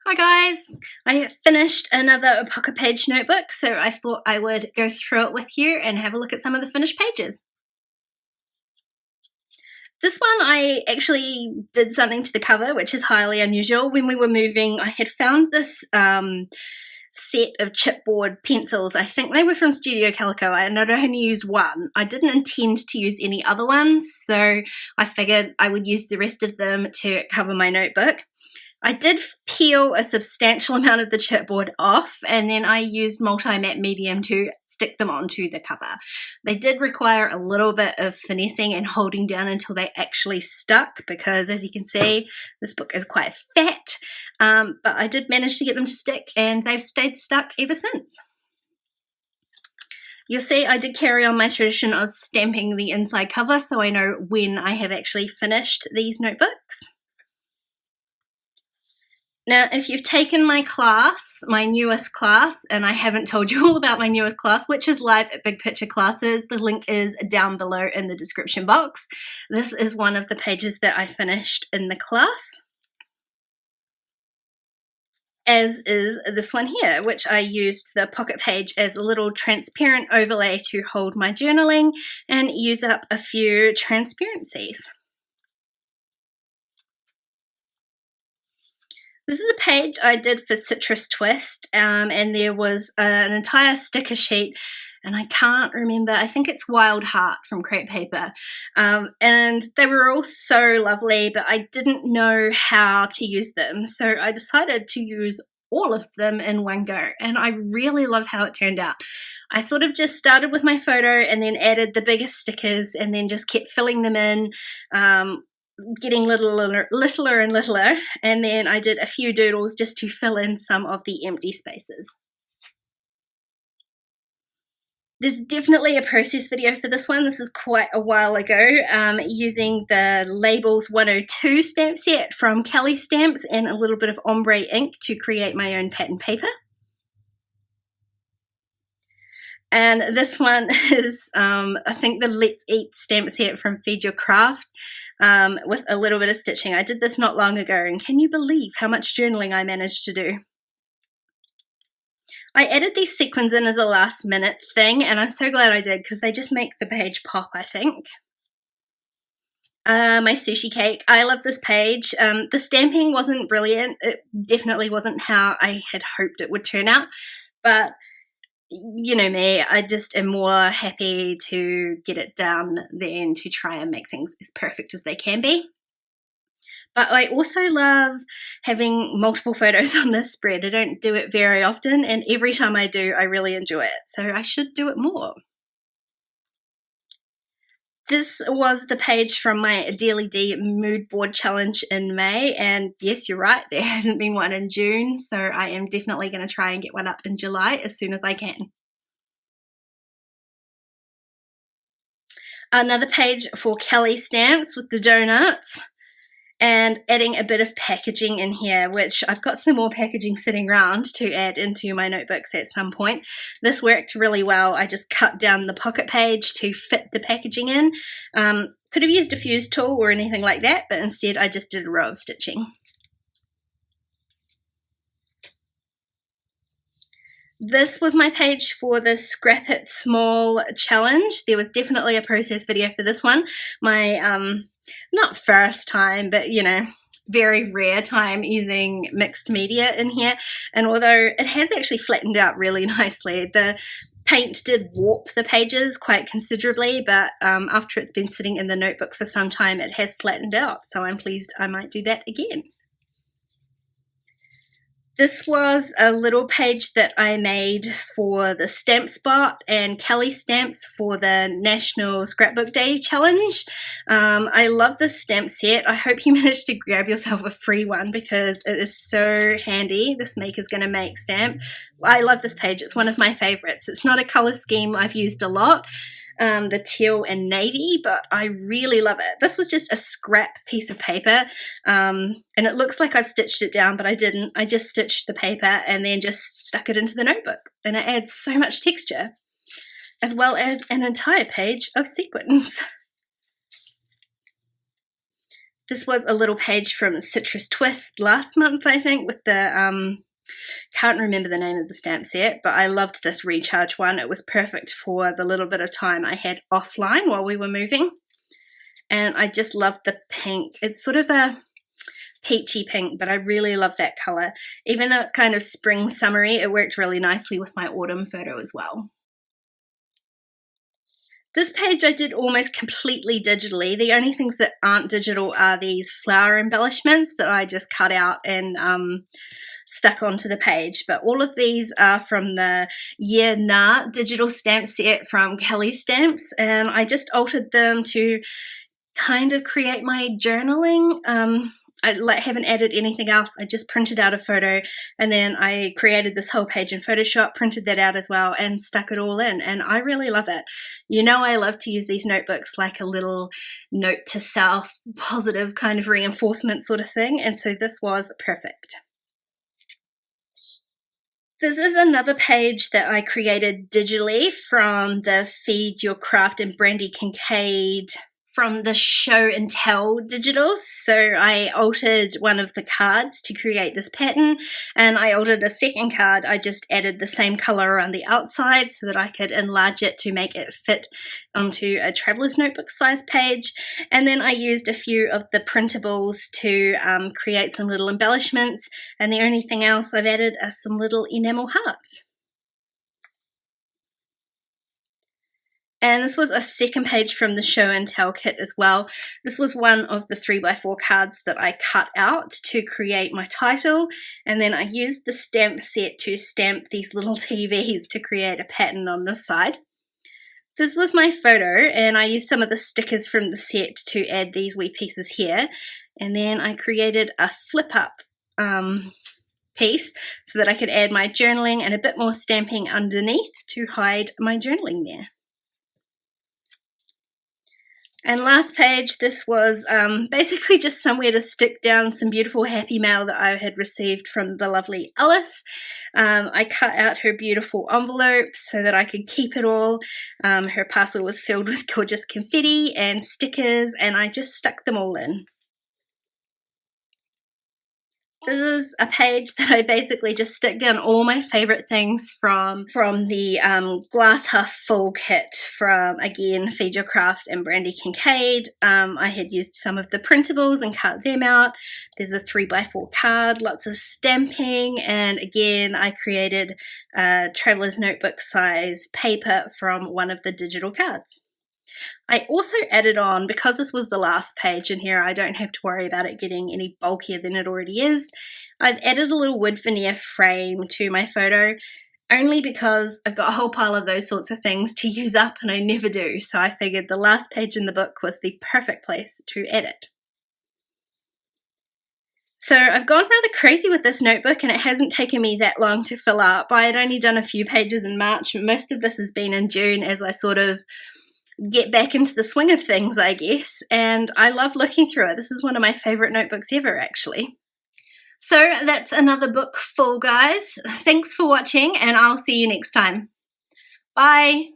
Hi guys, I finished another pocket page notebook, so I thought I would go through it with you and have a look at some of the finished pages. This one I actually did something to the cover which is highly unusual. When we were moving, I had found this set of chipboard pencils. I think they were from Studio Calico and I'd only used one. I didn't intend to use any other ones, so I figured I would use the rest of them to cover my notebook. I did peel a substantial amount of the chipboard off, and then I used multi-matte medium to stick them onto the cover. They did require a little bit of finessing and holding down until they actually stuck, because as you can see, this book is quite fat, but I did manage to get them to stick, and they've stayed stuck ever since. You'll see I did carry on my tradition of stamping the inside cover so I know when I have actually finished these notebooks. Now, if you've taken my class, my newest class, and I haven't told you all about my newest class, which is live at Big Picture Classes, the link is down below in the description box. This is one of the pages that I finished in the class, as is this one here, which I used the pocket page as a little transparent overlay to hold my journaling and use up a few transparencies. This is a page I did for Citrus Twist, and there was an entire sticker sheet, and I can't remember, I think it's Wild Heart from Crepe Paper, and they were all so lovely, but I didn't know how to use them, so I decided to use all of them in one go, and I really love how it turned out. I sort of just started with my photo and then added the biggest stickers and then just kept filling them in, getting littler and littler, and then I did a few doodles just to fill in some of the empty spaces. There's definitely a process video for this one. This is quite a while ago, using the Labels 102 stamp set from Kelly Stamps and a little bit of ombre ink to create my own pattern paper. And this one is, I think, the Let's Eat stamp set from Feed Your Craft, with a little bit of stitching. I did this not long ago, and can you believe how much journaling I managed to do? I added these sequins in as a last minute thing, and I'm so glad I did because they just make the page pop, I think. My sushi cake. I love this page. The stamping wasn't brilliant. It definitely wasn't how I had hoped it would turn out, but you know me, I just am more happy to get it done than to try and make things as perfect as they can be. But I also love having multiple photos on this spread. I don't do it very often, and every time I do, I really enjoy it. So I should do it more. This was the page from my Dearly D mood board challenge in May, and yes, you're right, there hasn't been one in June, so I am definitely going to try and get one up in July as soon as I can. Another page for Kelly Stamps with the donuts, and adding a bit of packaging in here, which I've got some more packaging sitting around to add into my notebooks at some point. This worked really well. I just cut down the pocket page to fit the packaging in. Could have used a fuse tool or anything like that, but instead I just did a row of stitching. This was my page for the Scrap It Small challenge. There was definitely a process video for this one. My not first time, but you know, very rare time using mixed media in here. And although it has actually flattened out really nicely, the paint did warp the pages quite considerably, but after it's been sitting in the notebook for some time, it has flattened out. So I'm pleased I might do that again. This was a little page that I made for the Stamp Spot and Kelly Stamps for the National Scrapbook Day Challenge. I love this stamp set. I hope you managed to grab yourself a free one because it is so handy. This Maker's Gonna Make stamp. I love this page. It's one of my favorites. It's not a color scheme I've used a lot, the teal and navy, but I really love it. This was just a scrap piece of paper, and it looks like I've stitched it down, but I didn't. I just stitched the paper and then just stuck it into the notebook, and it adds so much texture, as well as an entire page of sequins. This was a little page from Citrus Twist last month, I think, with the, can't remember the name of the stamp set, but I loved this recharge one. It was perfect for the little bit of time I had offline while we were moving. And I just loved the pink. It's sort of a peachy pink, but I really love that color. Even though it's kind of spring summery, it worked really nicely with my autumn photo as well. This page I did almost completely digitally. The only things that aren't digital are these flower embellishments that I just cut out and stuck onto the page. But all of these are from the Yeah Nah digital stamp set from Kelly Stamps, and I just altered them to kind of create my journaling. I haven't added anything else. I just printed out a photo and then I created this whole page in Photoshop, printed that out as well, and stuck it all in. And I really love it. You know, I love to use these notebooks like a little note to self, positive kind of reinforcement sort of thing. And so this was perfect. This is another page that I created digitally from the Feed Your Craft and Brandy Kincaid from the Show and Tell digitals. So I altered one of the cards to create this pattern, and I altered a second card. I just added the same color around the outside so that I could enlarge it to make it fit onto a traveler's notebook size page. And then I used a few of the printables to create some little embellishments, and the only thing else I've added are some little enamel hearts. And this was a second page from the Show and Tell kit as well. This was one of the 3x4 cards that I cut out to create my title. And then I used the stamp set to stamp these little TVs to create a pattern on this side. This was my photo, and I used some of the stickers from the set to add these wee pieces here. And then I created a flip up piece so that I could add my journaling and a bit more stamping underneath to hide my journaling there. And last page, this was basically just somewhere to stick down some beautiful happy mail that I had received from the lovely Alice. I cut out her beautiful envelope so that I could keep it all. Her parcel was filled with gorgeous confetti and stickers, and I just stuck them all in. This is a page that I basically just stick down all my favorite things from the Glass Half Full kit from, again, Feed Your Craft and Brandy Kincaid. I had used some of the printables and cut them out. There's a 3x4 card, lots of stamping, and again, I created a traveler's notebook size paper from one of the digital cards. I also added on, because this was the last page in here, I don't have to worry about it getting any bulkier than it already is. I've added a little wood veneer frame to my photo, only because I've got a whole pile of those sorts of things to use up and I never do. So I figured the last page in the book was the perfect place to edit. So I've gone rather crazy with this notebook, and it hasn't taken me that long to fill up. I had only done a few pages in March, but most of this has been in June as I sort of get back into the swing of things, I guess, and I love looking through it. This is one of my favorite notebooks ever, actually. So that's another book full, guys. Thanks for watching, and I'll see you next time. Bye!